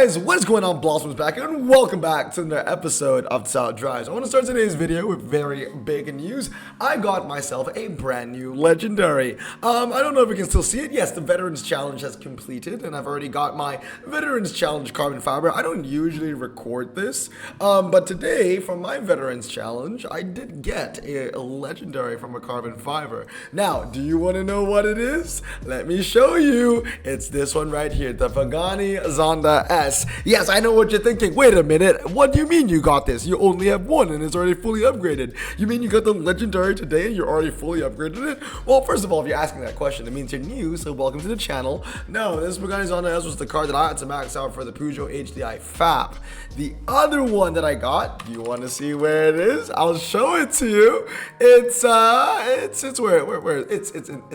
guys, what is going on? Blossom's back and welcome back to another episode of South Drives. I want to start today's video with very big news. I got myself a brand new legendary. I don't know if you can still see it. Yes, the Veterans Challenge has completed and I've already got my Veterans Challenge carbon fiber. I don't usually record this, but today from my Veterans Challenge, I did get a legendary from a carbon fiber. Now, do you want to know what it is? Let me show you. It's this one right here, the Pagani Zonda S. Yes, I know what you're thinking. Wait a minute. What do you mean you got this? You only have one and it's already fully upgraded. You mean you got the legendary today and you're already fully upgraded it? Well, first of all, if you're asking that question, it means you're new, so welcome to the channel. No, this Pagani Zonda S was the card that I had to max out for the Peugeot HDI FAP. The other one that I got, do you want to see where it is? I'll show it to you. It's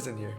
in here.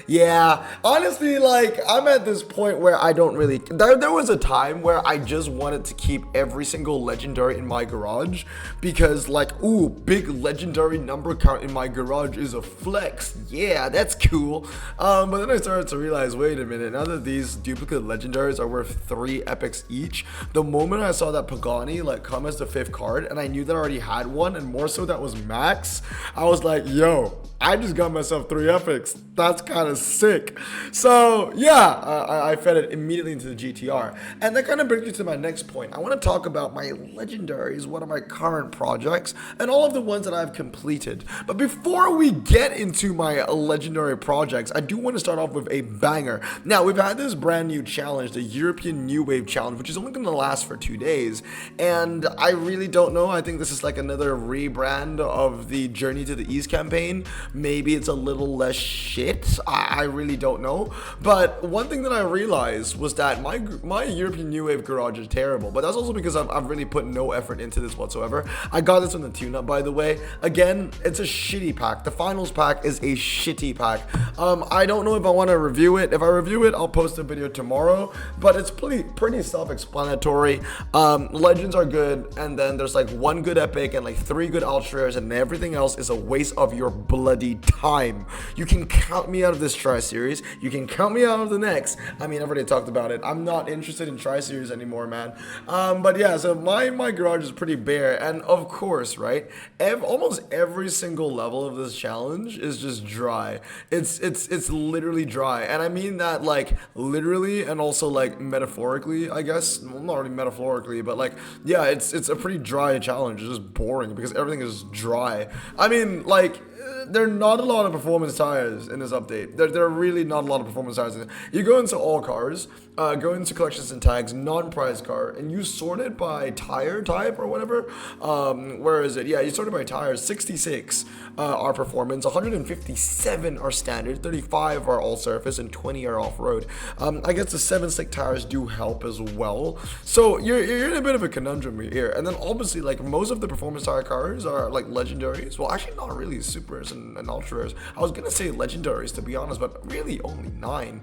Yeah, honestly, like, I'm at this point where I don't really, there was a time where I just wanted to keep every single legendary in my garage because, like, ooh, big legendary number count in my garage is a flex. Yeah, that's cool. But then I started to realize, wait a minute, now that these duplicate legendaries are worth 3 epics each, the moment I saw that Pagani, like, come as the 5th card, and I knew that I already had one, and more so that was max, I was like, yo, I just got myself 3 epics. That's kind of sick. So yeah, I fed it immediately into the GTR. And that kind of brings me to my next point. I want to talk about my legendaries, one of my current projects, and all of the ones that I've completed. But before we get into my legendary projects, I do want to start off with a banger. Now, we've had this brand new challenge, the European New Wave Challenge, which is only going to last for 2 days. And I really don't know. I think this is like another rebrand of the Journey to the East campaign. Maybe it's a little less shit. I really don't know. But one thing that I realized was that my European New Wave garage is terrible. But that's also because I've really put no effort into this whatsoever. I got this on the tune-up, by the way. Again, it's a shitty pack. The finals pack is a shitty pack. I don't know if I want to review it. If I review it, I'll post a video tomorrow. But it's pretty self-explanatory. Legends are good. And then there's like 1 good epic and like 3 good ultra rares, and everything else is a waste of your bloody time. You can count me out of this tri-series. You can count me out of the next. I mean, I've already talked about it. I'm not interested in tri-series anymore, man. But yeah, so my garage is pretty bare. And of course, right, almost every single level of this challenge is just dry. It's literally dry. And I mean that, like, literally and also, like, metaphorically, I guess. Well, not really metaphorically, but, like, yeah, it's a pretty dry challenge. It's just boring because everything is dry. I mean, like, there are not a lot of performance tires in this update. There are really not a lot of performance tires in it. You go into all cars, go into collections and tags, non-prize car, and you sort it by tire type or whatever. Where is it? Yeah, you sort it by tires. 66 are performance, 157 are standard, 35 are all surface, and 20 are off-road. I guess the 7 slick tires do help as well. So you're in a bit of a conundrum here. And then obviously, like, most of the performance tire cars are like legendaries. Well, actually not really supers and ultra rares. I was gonna say legendaries, to be honest, but really only 9.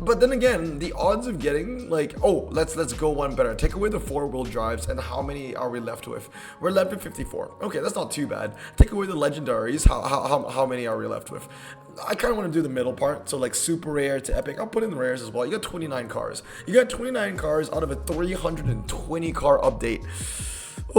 But then again, the odds of getting, like, oh, let's go one better. Take away the 4-wheel drives, and how many are we left with? We're left with 54. Okay, that's not too bad. Take away the legendaries. How many are we left with? I kind of want to do the middle part, so like super rare to epic. I'll put in the rares as well. You got 29 cars. You got 29 cars out of a 320 car update.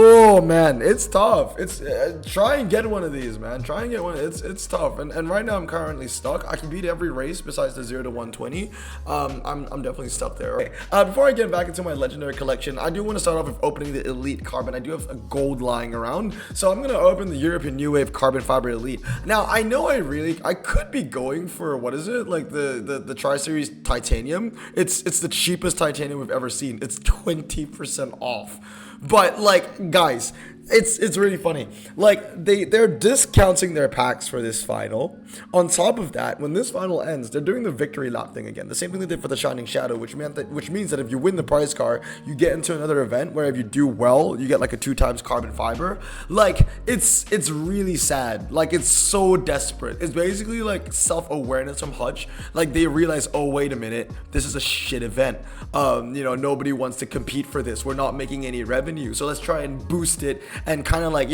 Oh man, it's tough. It's try and get one of these, man. Try and get one. It's tough. And right now I'm currently stuck. I can beat every race besides the 0 to 120. I'm definitely stuck there. Okay. Before I get back into my legendary collection, I do want to start off with opening the Elite Carbon. I do have a gold lying around, so I'm gonna open the European New Wave Carbon Fiber Elite. Now I know I could be going for, what is it, like the Tri-Series Titanium. It's the cheapest titanium we've ever seen. It's 20% off. But, like, guys, it's really funny. Like, they're discounting their packs for this final. On top of that, when this final ends, they're doing the victory lap thing again. The same thing they did for the Shining Shadow, which means that if you win the prize car, you get into another event where if you do well, you get like a 2 times carbon fiber. Like, it's really sad. Like, it's so desperate. It's basically like self-awareness from Hutch. Like, they realize, oh, wait a minute, this is a shit event. You know, nobody wants to compete for this. We're not making any revenue, so let's try and boost it and kind of like,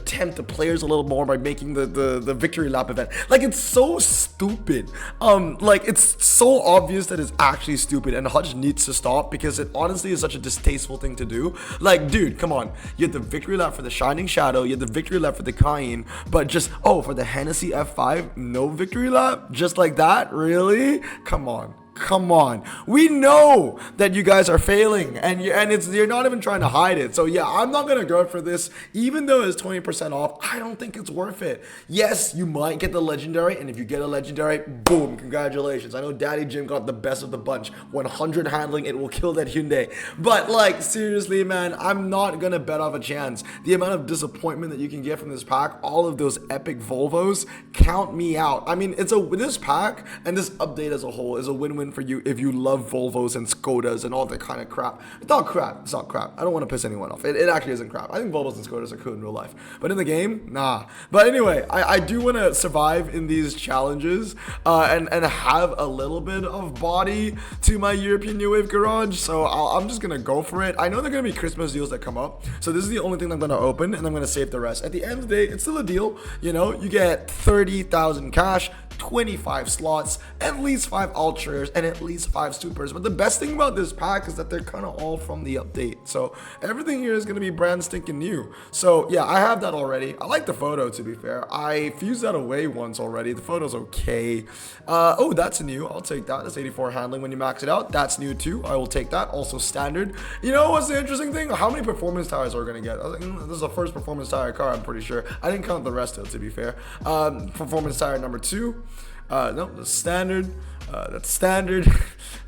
tempt the players a little more by making the victory lap event. Like, it's so stupid. Like, it's so obvious that it's actually stupid, and Hutch needs to stop because it honestly is such a distasteful thing to do. Like, dude, come on. You had the victory lap for the Shining Shadow, you had the victory lap for the Cayenne, but just, for the Hennessy F5, no victory lap? Just like that? Really? Come on. Come on. We know that you guys are failing, and you're not even trying to hide it. So yeah, I'm not gonna go for this. Even though it's 20% off, I don't think it's worth it. Yes, you might get the legendary, and if you get a legendary, boom, congratulations. I know Daddy Jim got the best of the bunch. 100 handling, it will kill that Hyundai. But like, seriously, man, I'm not gonna bet off a chance. The amount of disappointment that you can get from this pack, all of those epic Volvos, count me out. I mean, this pack and this update as a whole is a win-win for you if you love Volvos and Skodas and all that kind of crap. It's not crap. It's not crap. I don't want to piss anyone off. It actually isn't crap. I think Volvos and Skodas are cool in real life, but in the game, nah. But anyway, I do want to survive in these challenges and have a little bit of body to my European New Wave garage. So I'm just gonna go for it. I know there are gonna be Christmas deals that come up, so this is the only thing I'm gonna open, and I'm gonna save the rest. At the end of the day, it's still a deal. You get 30,000 cash, 25 slots, at least 5 ultras, and at least 5 supers. But the best thing about this pack is that they're kind of all from the update, so everything here is going to be brand stinking new. So yeah, I have that already. I like the photo, to be fair. I fused that away once already. The photo's okay. Oh, that's new. I'll take that. That's 84 handling when you max it out. That's new too. I will take that. Also standard. You know what's the interesting thing? How many performance tires are we going to get? I was like, this is the first performance tire car, I'm pretty sure. I didn't count the rest though, to be fair. Performance tire number 2. No, that's standard. That's standard.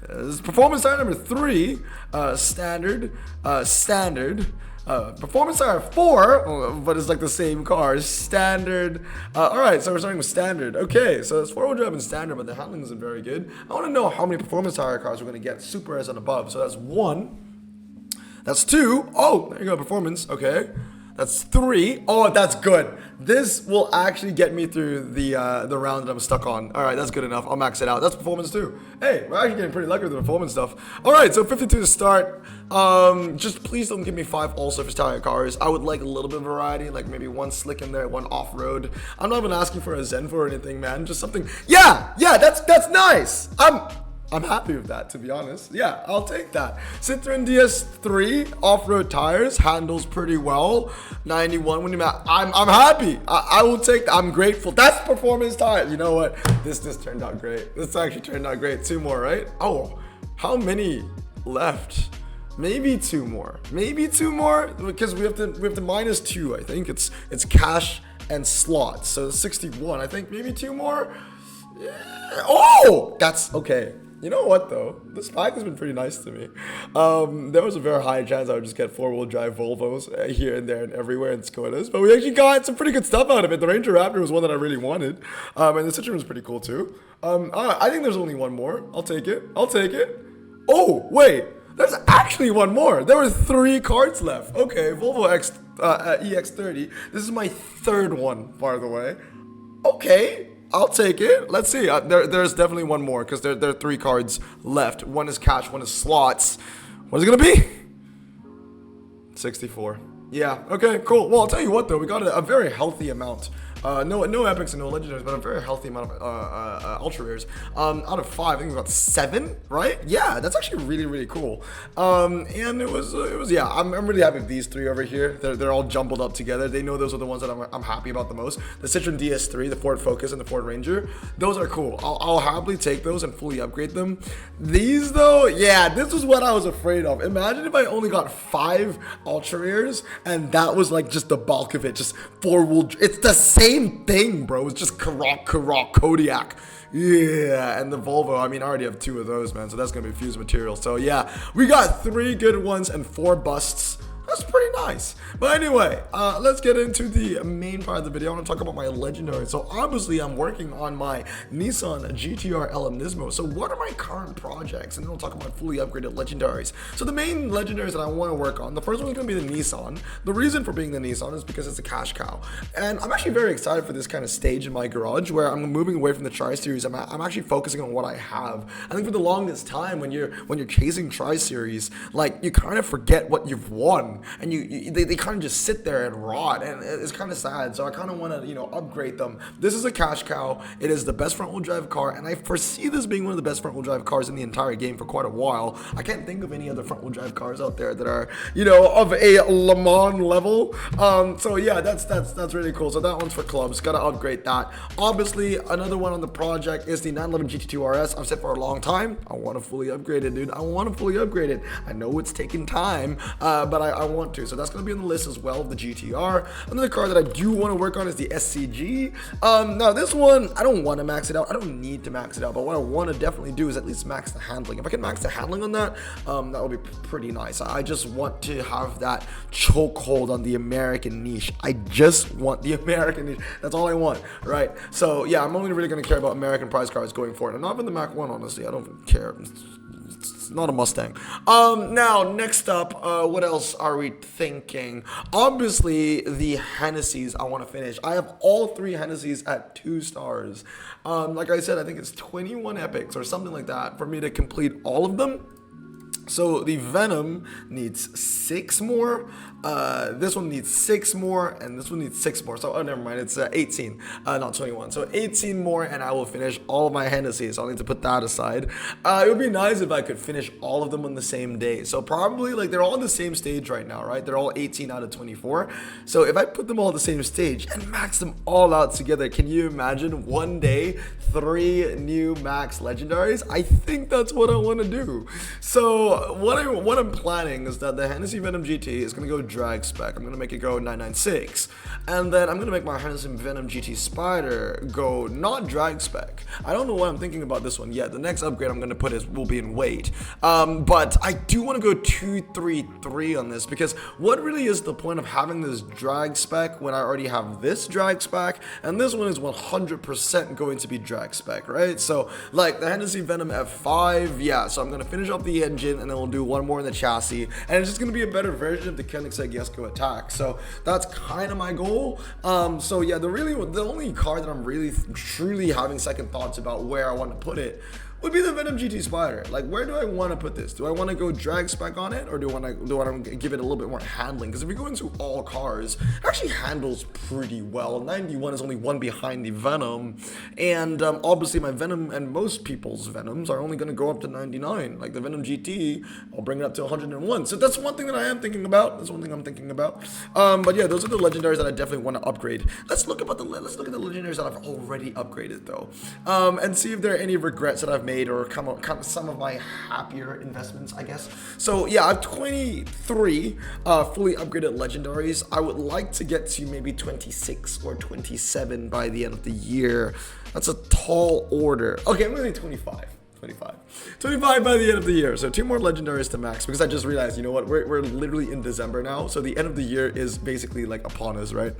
This is performance tire number 3. Standard. Standard. Performance tire 4, but it's like the same car. Standard. Alright, so we're starting with standard. Okay, so it's 4-wheel drive and standard, but the handling isn't very good. I want to know how many performance tire cars we're going to get super as and above. So that's 1. That's 2. Oh, there you go, performance. Okay. That's 3. Oh, that's good. This will actually get me through the round that I'm stuck on. All right, that's good enough. I'll max it out. That's performance too. Hey, we're actually getting pretty lucky with the performance stuff. All right, so 52 to start. Just please don't give me 5 all-surface tire cars. I would like a little bit of variety, like maybe 1 slick in there, 1 off-road. I'm not even asking for a Zenfo or anything, man. Just something. Yeah, that's nice. I'm happy with that, to be honest. Yeah, I'll take that. Citroen DS3 off-road tires, handles pretty well. 91 when you I'm happy. I will take that. I'm grateful. That's performance tire. You know what? This turned out great. This actually turned out great. 2 more, right? Oh, how many left? Maybe 2 more. Maybe 2 more because we have to minus 2. I think it's cash and slots. So 61. I think maybe 2 more. Yeah. Oh, that's okay. You know what though? This pack has been pretty nice to me. There was a very high chance I would just get 4-wheel drive Volvos here and there and everywhere in Skodas, but we actually got some pretty good stuff out of it. The Ranger Raptor was one that I really wanted, and the Citroen was pretty cool too. I think there's only 1 more. I'll take it. Oh wait, there's actually 1 more. There were 3 cards left. Okay, Volvo EX30. This is my 3rd one, by the way. Okay. I'll take it. Let's see. There's definitely 1 more because there are 3 cards left. 1 is cash, 1 is slots. What is it going to be? 64. Yeah. Okay, cool. Well, I'll tell you what, though. We got a very healthy amount. No epics and no legendaries, but a very healthy amount of ultra rares. Out of 5, I think we got 7, right? Yeah, that's actually really, really cool. And it was yeah. I'm really happy with these 3 over here. They're all jumbled up together. They know those are the ones that I'm happy about the most. The Citroen DS3, the Ford Focus, and the Ford Ranger. Those are cool. I'll happily take those and fully upgrade them. These though, yeah, this is what I was afraid of. Imagine if I only got 5 ultra rares and that was like just the bulk of it, just 4-wheel. It's the same thing, bro. It's just Karoq, Kodiak. Yeah, and the Volvo, I mean, I already have 2 of those, man, so that's gonna be fused material. So yeah, we got 3 good ones and 4 busts. That's pretty nice. But anyway, let's get into the main part of the video. I want to talk about my legendary. So obviously I'm working on my Nissan GTR LM Nismo. So what are my current projects? And then we'll talk about fully upgraded legendaries. So the main legendaries that I want to work on, the first one is going to be the Nissan. The reason for being the Nissan is because it's a cash cow. And I'm actually very excited for this kind of stage in my garage where I'm moving away from the Tri-Series. I'm actually focusing on what I have. I think for the longest time when you're chasing Tri-Series, like you kind of forget what you've won. young, and they kind of just sit there and rot, and it's kind of sad. So I kind of want to, upgrade them. This is a cash cow. It is the best front wheel drive car, and I foresee this being one of the best front wheel drive cars in the entire game for quite a while. I can't think of any other front wheel drive cars out there that are, of a Le Mans level. So yeah, that's really cool. So that one's for clubs. Gotta upgrade that. Obviously, another one on the project is the 911 GT2 RS. I've said for a long time, I want to fully upgrade it, dude. I want to fully upgrade it. I know it's taking time, but I want to. So that's gonna be on the list as well, the GTR. Another car that I do want to work on is the SCG. Now this one, I don't want to max it out. I don't need to max it out, but what I want to definitely do is at least max the handling. If I can max the handling on that, that would be pretty nice. I just want to have that chokehold on the American niche. I just want the American niche. That's all I want, right? So yeah, I'm only really going to care about American prize cars going forward. And not even the Mac 1, honestly. I don't care. It's not a Mustang. Now, next up, what else are we thinking? Obviously, the Hennessy's I want to finish. I have all 3 Hennessy's at 2 stars. Like I said, I think it's 21 epics or something like that for me to complete all of them. So the Venom needs 6 more. This one needs 6 more, and this one needs 6 more. So, never mind. It's 18, not 21. So 18 more, and I will finish all of my Hennessy's. So I'll need to put that aside. It would be nice if I could finish all of them on the same day. So probably, like, they're all on the same stage right now, right? They're all 18 out of 24. So if I put them all on the same stage and max them all out together, can you imagine one day 3 new max legendaries? I think that's what I want to do. So what I'm planning is that the Hennessy Venom GT is going to go drag spec. I'm going to make it go 996. And then I'm going to make my Hennessy Venom GT Spider go not drag spec. I don't know what I'm thinking about this one yet. The next upgrade I'm going to put will be in weight. But I do want to go 233 on this, because what really is the point of having this drag spec when I already have this drag spec, and this one is 100% going to be drag spec, right? So like the Hennessy Venom F5, yeah, so I'm going to finish up the engine, and then we'll do one more in the chassis, and it's just going to be a better version of the Koenigsegg Jesko attack. So that's kind of my goal. So yeah, the only car that I'm really truly having second thoughts about where I want to put it would be the Venom GT Spider. Like, where do I want to put this? Do I want to go drag spec on it, or do I want to give it a little bit more handling? Because if we go into all cars, it actually handles pretty well. 91 is only one behind the Venom, and obviously my Venom and most people's Venoms are only going to go up to 99. Like the Venom GT, I'll bring it up to 101. So that's one thing that I am thinking about. That's one thing I'm thinking about. But yeah, those are the legendaries that I definitely want to upgrade. Let's look at the legendaries that I've already upgraded though, and see if there are any regrets that I've made, or kind of some of my happier investments, I guess. So yeah, I have 23 fully upgraded legendaries. I would like to get to maybe 26 or 27 by the end of the year. That's a tall order. Okay, I'm gonna say 25 by the end of the year. So 2 more legendaries to max, because I just realized, you know what, we're literally in December now, so the end of the year is basically like upon us, right?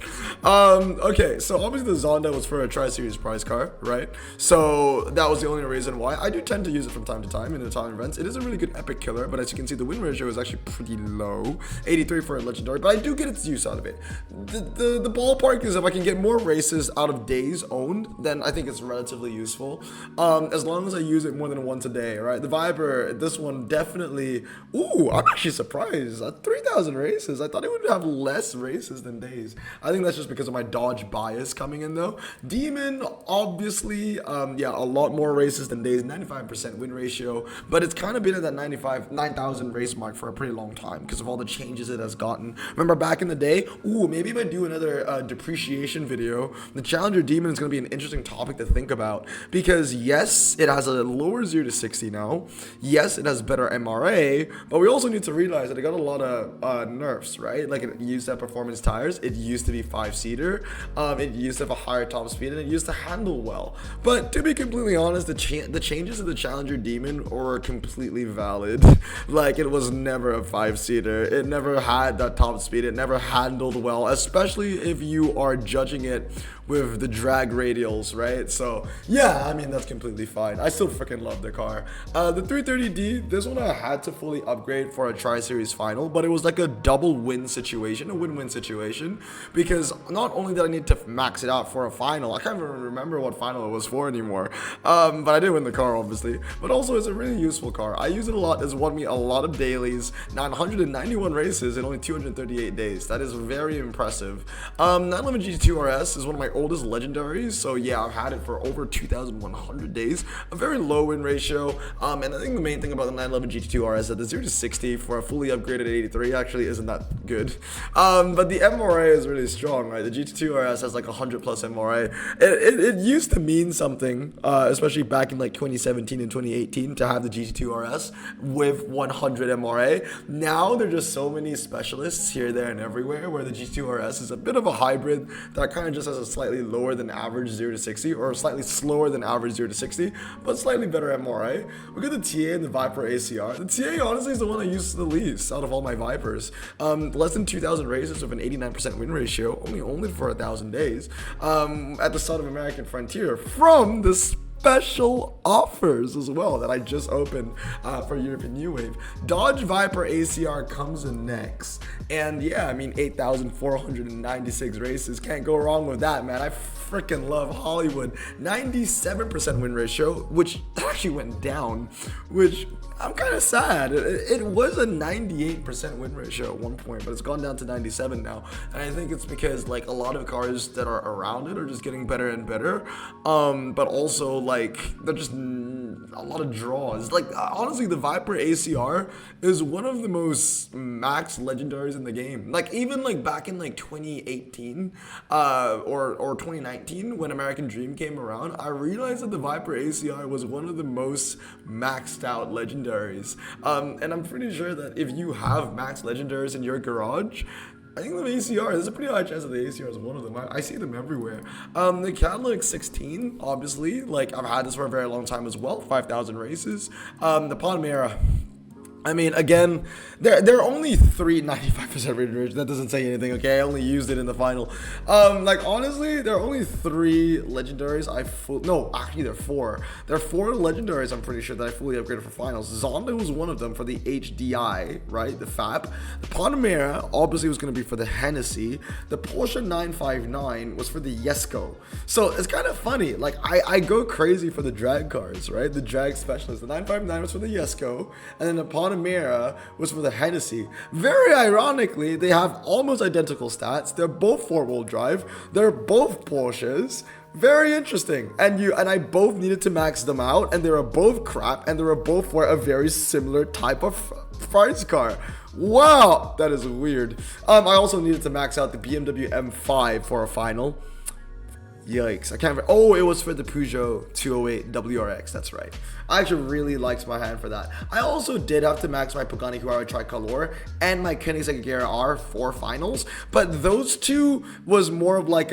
Okay, so obviously the Zonda was for a Tri-Series prize car, right? So that was the only reason why. I do tend to use it from time to time in the time events. It is a really good epic killer, but as you can see, the win ratio is actually pretty low, 83 for a legendary, but I do get its use out of it. The ballpark is if I can get more races out of days owned, then I think it's relatively useful, as long as I use it more than once a day, right? The Viper, this one definitely, ooh, I'm actually surprised at 3,000 races. I thought it would have less races than days. I think that's just because of my Dodge bias coming in though. Demon, obviously, yeah, a lot more races than days, 95% win ratio, but it's kind of been at that 9,000 race mark for a pretty long time because of all the changes it has gotten. Remember back in the day, ooh, maybe if I do another depreciation video, the Challenger Demon is going to be an interesting topic to think about, because yes, it has a lower 0 to 60 now. Yes, it has better MRA, but we also need to realize that it got a lot of nerfs, right? Like it used to have performance tires, it used to be 5-seater, it used to have a higher top speed, and it used to handle well. But to be completely honest, the changes of the Challenger Demon were completely valid. Like it was never a 5-seater, it never had that top speed, it never handled well, especially if you are judging it with the drag radials, right? So yeah, I mean, that's completely fine. I still freaking love love the car. The 330D, this one I had to fully upgrade for a Tri-Series final, but it was like a double win situation, a win-win situation, because not only did I need to max it out for a final, I can't even remember what final it was for anymore, but I did win the car, obviously, but also it's a really useful car. I use it a lot. It's won me a lot of dailies, 991 races in only 238 days. That is very impressive. 911 GT2 RS is one of my oldest legendaries, so yeah, I've had it for over 2,100 days. A very low win ratio, and I think the main thing about the 911 GT2 RS is that the 0 to 60 for a fully upgraded 83 actually isn't that good. But the MRA is really strong, right? The GT2 RS has like 100 plus MRA. It used to mean something, especially back in like 2017 and 2018, to have the GT2 RS with 100 MRA. Now there are just so many specialists here, there, and everywhere, where the GT2 RS is a bit of a hybrid that kind of just has a slightly lower than average 0 to 60, or slightly slower than average 0 to 60, but slightly better MRA. Look at the TA and the Viper ACR. The TA honestly is the one I use the least out of all my Vipers. Less than 2,000 races with an 89% win ratio, only for 1,000 days, at the start of American Frontier from the special offers as well that I just opened for European New Wave. Dodge Viper ACR comes in next, and yeah, I mean 8,496 races, can't go wrong with that, man. I freaking love Hollywood. 97% win ratio, which actually went down, which I'm kind of sad. It was a 98% win ratio at one point, but it's gone down to 97 now. And I think it's because like a lot of cars that are around it are just getting better and better. But also like they're just a lot of draws. Like honestly, the Viper ACR is one of the most max legendaries in the game. Like even like back in like 2018 or 2019 when American Dream came around, I realized that the Viper ACR was one of the most maxed out legendaries. And I'm pretty sure that if you have max legendaries in your garage, I think the ACR, there's a pretty high chance that the ACR is one of them. I see them everywhere. The Cadillac 16, obviously, like I've had this for a very long time as well, 5,000 races. The Panamera, I mean, again, there are only 95% rated rate. That doesn't say anything, okay? I only used it in the final. Like, honestly, there are only 3 legendaries no, actually, there are 4. There are 4 legendaries, I'm pretty sure, that I fully upgraded for finals. Zonda was one of them for the HDI, right? The FAP. The Panamera, obviously, was going to be for the Hennessy. The Porsche 959 was for the Jesko. So, it's kind of funny. Like, I go crazy for the drag cars, right? The drag specialist. The 959 was for the Jesko. And then the Panamera was for the Hennessy. Very ironically, they have almost identical stats. They're both 4-wheel drive. They're both Porsches. Very interesting. And I both needed to max them out, and they were both crap, and they were both for a very similar type of price car. Wow, that is weird. I also needed to max out the BMW M5 for a final. Yikes, I can't it was for the Peugeot 208 WRX, that's right. I actually really liked my hand for that. I also did have to max my Pagani Huayra Tricolor and my Koenigsegg Agera R for finals, but those two was more of like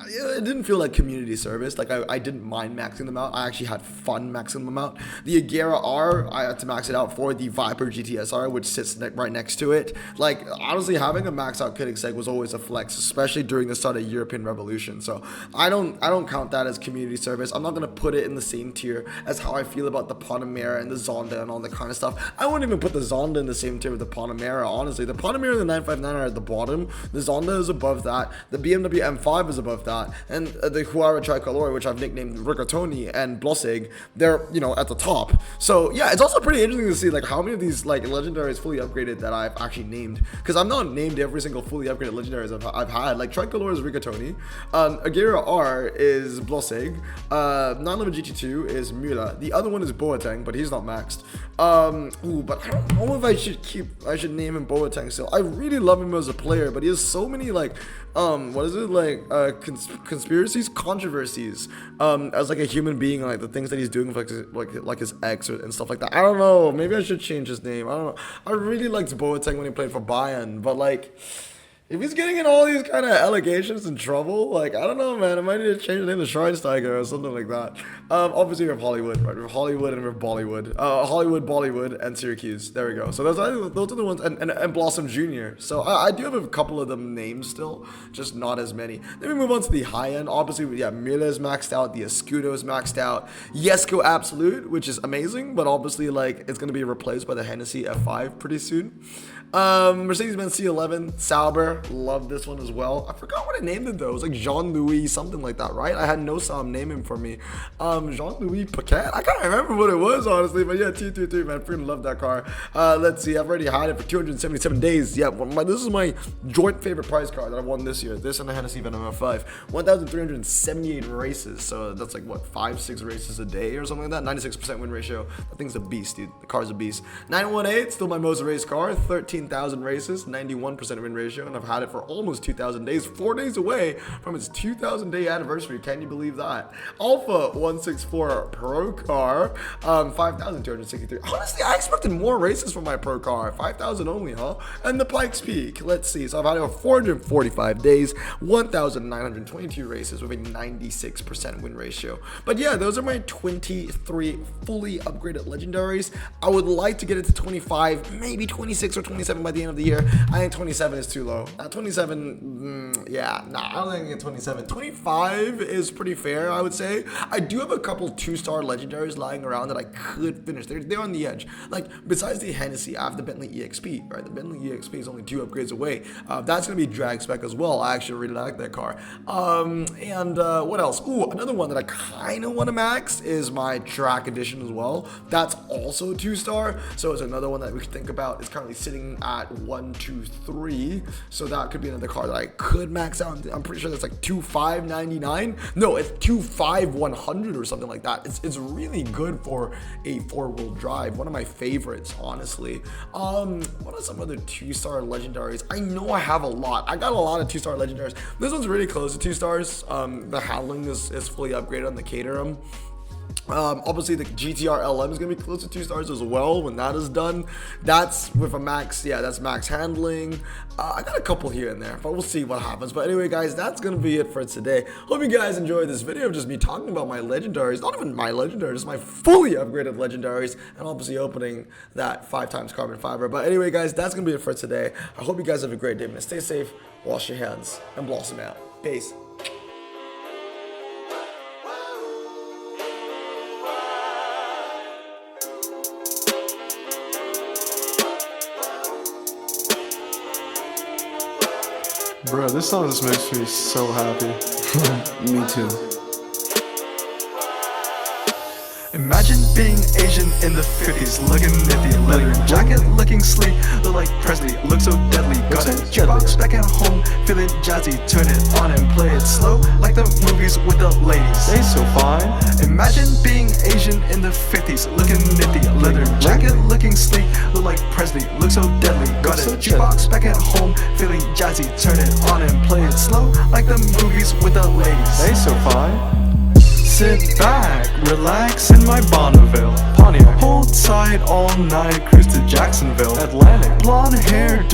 it didn't feel like community service. Like I didn't mind maxing them out. I actually had fun maxing them out. The Agera R, I had to max it out for the Viper GTSR, which sits right next to it. Like honestly, having a max out Koenigsegg was always a flex, especially during the start of European Revolution. So I don't count that as community service. I'm not gonna put it in the same tier as how I feel about the Panamera and the Zonda and all that kind of stuff. I wouldn't even put the Zonda in the same tier with the Panamera. Honestly, the Panamera and the 959 are at the bottom. The Zonda is above that. The BMW M5 is above that. And the Huayra Tricolor, which I've nicknamed Rigatoni and Blossig, they're, at the top. So yeah, it's also pretty interesting to see like how many of these like legendaries fully upgraded that I've actually named, because I've not named every single fully upgraded legendaries I've had. Like Tricolor is Rigatoni, Agera R is Blossig, 911 GT2 is Müller, the other one is Boateng, but he's not maxed. But I don't know if I should name him Boateng still. I really love him as a player, but he has so many like controversies as like a human being, like the things that he's doing with like his ex and stuff like that. I don't know, maybe I should change his name. I don't know. I really liked Boateng when he played for Bayern, but like If he's getting in all these kind of allegations and trouble, like, I don't know, man. I might need to change the name to Schweinsteiger or something like that. Obviously, we have Hollywood, right? We have Hollywood and we have Bollywood. Hollywood, Bollywood, and Syracuse. There we go. So those are the ones, and Blossom Jr. So I do have a couple of them names still, just not as many. Then we move on to the high end. Obviously, Mila is maxed out. The Escudo is maxed out. Yesko Absolute, which is amazing, but obviously, like, it's going to be replaced by the Hennessy F5 pretty soon. Mercedes-Benz C11, Sauber, love this one as well. I forgot what I named it though. It was like Jean-Louis, something like that, right? I had no Sam name him for me. Jean-Louis Paquette? I can't remember what it was, honestly, but yeah, T33, man, freaking love that car. Let's see, I've already had it for 277 days. Yeah, this is my joint favorite prize car that I won this year. This and the Hennessy Venom F5. 1,378 races, so that's like, what, 5-6 races a day or something like that? 96% win ratio. That thing's a beast, dude. The car's a beast. 918, still my most raced car. 13,000 races, 91% win ratio, and I've had it for almost 2,000 days, 4 days away from its 2,000 day anniversary. Can you believe that? Alpha 164 Pro car, 5,263. Honestly, I expected more races from my Pro car. 5,000 only, huh? And the Pikes Peak, let's see. So I've had it for 445 days, 1,922 races with a 96% win ratio. But yeah, those are my 23 fully upgraded legendaries. I would like to get it to 25, maybe 26 or 27 by the end of the year. I think 27 is too low. 27, yeah, nah, I don't think I can get 27. 25 is pretty fair, I would say. I do have a couple 2-star legendaries lying around that I could finish. They're on the edge. Like, besides the Hennessy, I have the Bentley EXP, right? The Bentley EXP is only 2 upgrades away. That's going to be drag spec as well. I actually really like that car. What else? Ooh, another one that I kind of want to max is my track edition as well. That's also 2-star. So it's another one that we could think about. It's currently sitting at 1, 2, 3. So that could be another car that I could max out. I'm pretty sure that's like 2,599. No, it's 2,500 or something like that. It's really good for a 4-wheel drive. One of my favorites, honestly. What are some other 2-star legendaries? I know I have a lot. I got a lot of 2-star legendaries. This one's really close to 2 stars. The handling is fully upgraded on the Caterham. Obviously the GTR LM is going to be close to 2 stars as well when that is done. That's with a max, yeah, that's max handling. I got a couple here and there, but we'll see what happens. But anyway, guys, that's going to be it for today. Hope you guys enjoyed this video of just me talking about my legendaries. Not even my legendaries, just my fully upgraded legendaries, and obviously opening that 5x carbon fiber. But anyway, guys, that's going to be it for today. I hope you guys have a great day, man. Stay safe, wash your hands, and blossom out. Peace. Bro, this song just makes me so happy. Me too. Imagine being Asian in the 50s, looking nifty, leather jacket, looking sleek, look like Presley, look so deadly. Got a jukebox back at home, feeling jazzy, turn it on and play it slow, like the movies with the ladies. They so fine. Imagine being Asian in the 50s, looking nifty, leather jacket, looking sleek, look like Presley, look so deadly. Got a jukebox back at home, feeling jazzy, turn it on and play it slow, like the movies with the ladies. They so fine. Sit back, relax in my Bonneville Pontiac. Hold tight all night, cruise to Jacksonville. Atlantic. Blonde hair.